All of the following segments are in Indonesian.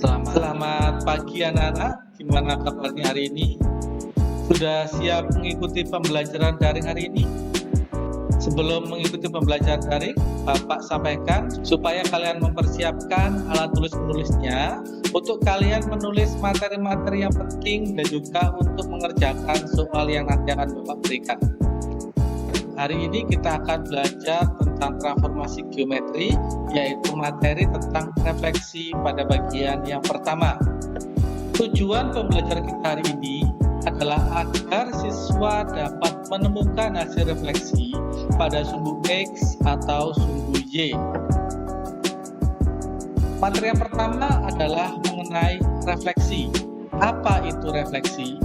Selamat pagi anak-anak, gimana kabarnya hari ini? Sudah siap mengikuti pembelajaran daring hari ini? Sebelum mengikuti pembelajaran daring, Bapak sampaikan supaya kalian mempersiapkan alat tulis menulisnya untuk kalian menulis materi-materi yang penting dan juga untuk mengerjakan soal yang nanti akan Bapak berikan. Hari ini kita akan belajar tentang transformasi geometri, yaitu materi tentang refleksi pada bagian yang pertama. Tujuan pembelajaran kita hari ini adalah agar siswa dapat menemukan hasil refleksi pada sumbu X atau sumbu Y. Materi yang pertama adalah mengenai refleksi. Apa itu refleksi?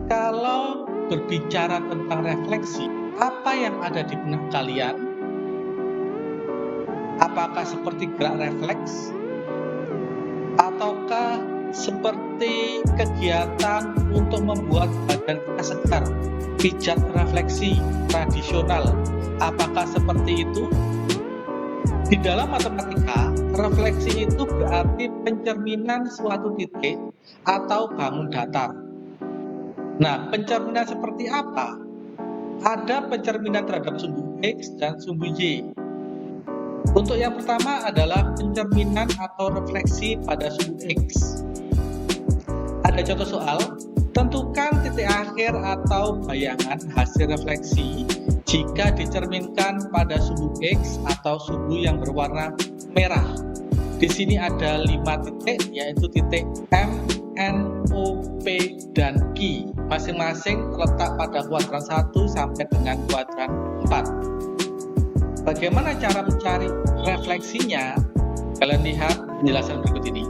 Kalau berbicara tentang refleksi, apa yang ada di benak kalian? Apakah seperti gerak refleks? Ataukah seperti kegiatan untuk membuat badan kita segar, pijat refleksi tradisional? Apakah seperti itu? Di dalam matematika, refleksi itu berarti pencerminan suatu titik atau bangun datar. Nah, pencerminan seperti apa? Ada pencerminan terhadap sumbu X dan sumbu Y. Untuk yang pertama adalah pencerminan atau refleksi pada sumbu X. Ada contoh soal, tentukan titik akhir atau bayangan hasil refleksi jika dicerminkan pada sumbu X atau sumbu yang berwarna merah. Di sini ada 5 titik, yaitu titik M, N, O, P, dan Q. Masing-masing terletak pada kuadran 1 sampai dengan kuadran 4. Bagaimana cara mencari refleksinya? Kalian lihat penjelasan berikut ini.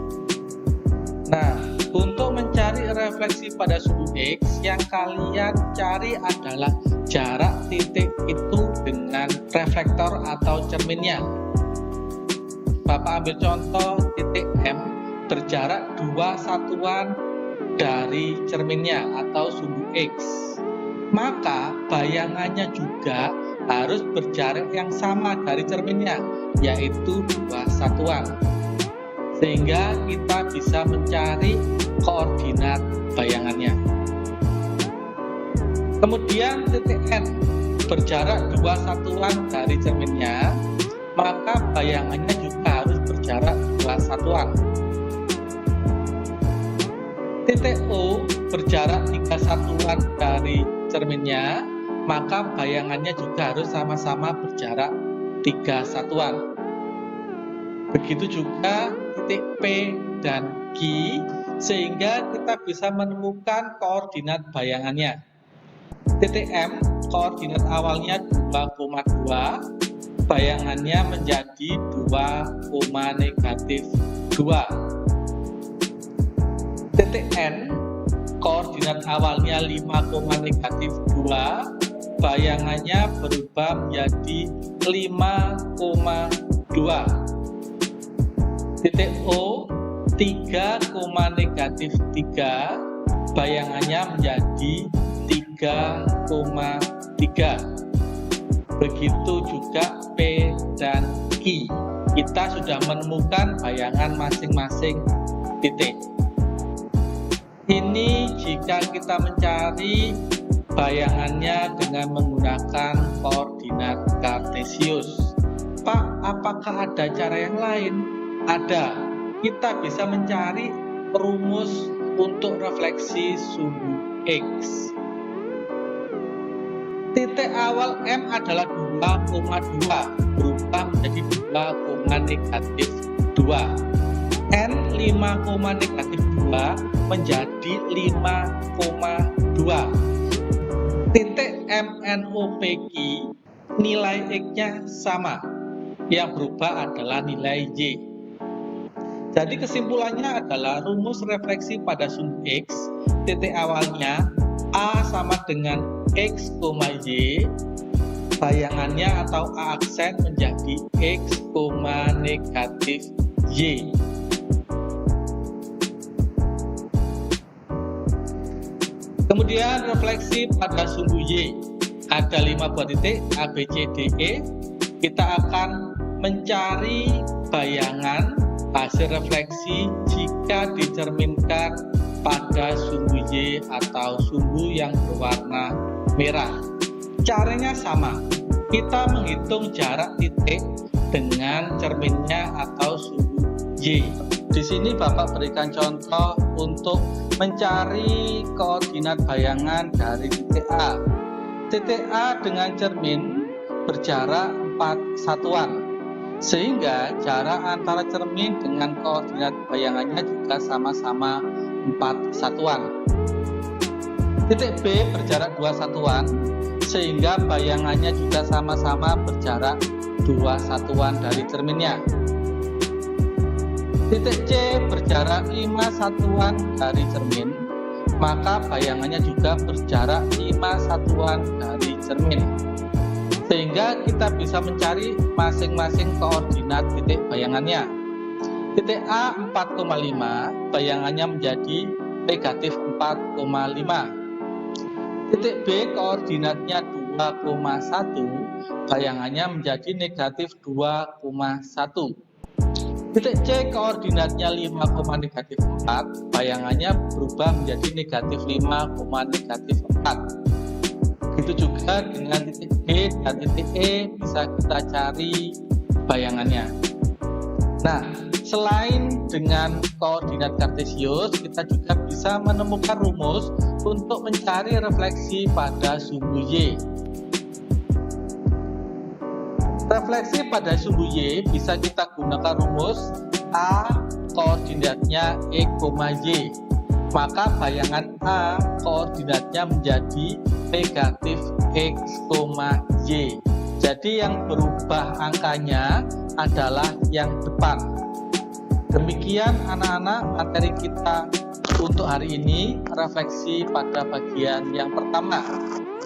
Nah, untuk mencari refleksi pada sumbu X, yang kalian cari adalah jarak titik itu dengan reflektor atau cerminnya. Bapak ambil contoh titik M berjarak 2 satuan dari cerminnya atau sumbu X. Maka bayangannya juga harus berjarak yang sama dari cerminnya, yaitu 2 satuan. Sehingga kita bisa mencari koordinat bayangannya. Kemudian titik N berjarak 2 satuan dari cerminnya, maka bayangannya juga harus berjarak 2 satuan. Titik O berjarak 3 satuan dari cerminnya, maka bayangannya juga harus sama-sama berjarak 3 satuan. Begitu juga titik P dan Q, sehingga kita bisa menemukan koordinat bayangannya. Titik M, koordinat awalnya 2,2, bayangannya menjadi 2,-2. Titik N, koordinat awalnya 5,-2, bayangannya berubah menjadi 5,2. Titik O, 3,-3, bayangannya menjadi 3,3. Begitu juga P dan Q. Kita sudah menemukan bayangan masing-masing titik. Ini jika kita mencari bayangannya dengan menggunakan koordinat kartesius. Pak, apakah ada cara yang lain? Ada. Kita bisa mencari rumus untuk refleksi sumbu X. Titik awal M adalah 2,2, berubah menjadi 2,-2. N 5,-2 menjadi 5,2. Titik MNOPQ nilai X-nya sama, yang berubah adalah nilai Y. Jadi kesimpulannya adalah rumus refleksi pada sumbu X, titik awalnya A sama dengan X, Y, bayangannya atau A aksen menjadi X, Y. Kemudian refleksi pada sumbu Y. Ada 5 buah titik A, B, C, D, E. Kita akan mencari bayangan hasil refleksi jika dicerminkan pada sumbu Y atau sumbu yang berwarna merah. Caranya sama, kita menghitung jarak titik dengan cerminnya atau sumbu Y. Di sini Bapak berikan contoh untuk mencari koordinat bayangan dari titik A. Titik A dengan cermin berjarak 4 satuan, sehingga jarak antara cermin dengan koordinat bayangannya juga sama-sama 4 satuan. Titik B berjarak 2 satuan, sehingga bayangannya juga sama-sama berjarak 2 satuan dari cerminnya. Titik C berjarak 5 satuan dari cermin, maka bayangannya juga berjarak 5 satuan dari cermin. Sehingga kita bisa mencari masing-masing koordinat titik bayangannya. Titik A 4,5, bayangannya menjadi negatif 4,5. Titik B koordinatnya 2,1, bayangannya menjadi negatif 2,1. Titik C koordinatnya 5,-4, bayangannya berubah menjadi negatif 5,-4. Begitu juga dengan titik D dan titik E bisa kita cari bayangannya. Nah, selain dengan koordinat kartesius, kita juga bisa menemukan rumus untuk mencari refleksi pada sumbu Y. Refleksi pada sumbu Y bisa kita gunakan rumus A koordinatnya E, Y. Maka bayangan A koordinatnya menjadi negatif X, Y. Jadi yang berubah angkanya adalah yang depan. Demikian anak-anak materi kita untuk hari ini, refleksi pada bagian yang pertama.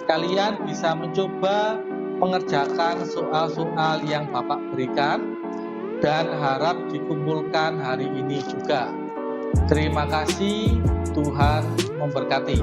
Kalian bisa mencoba mengerjakan soal-soal yang Bapak berikan dan harap dikumpulkan hari ini juga. Terima kasih, Tuhan memberkati.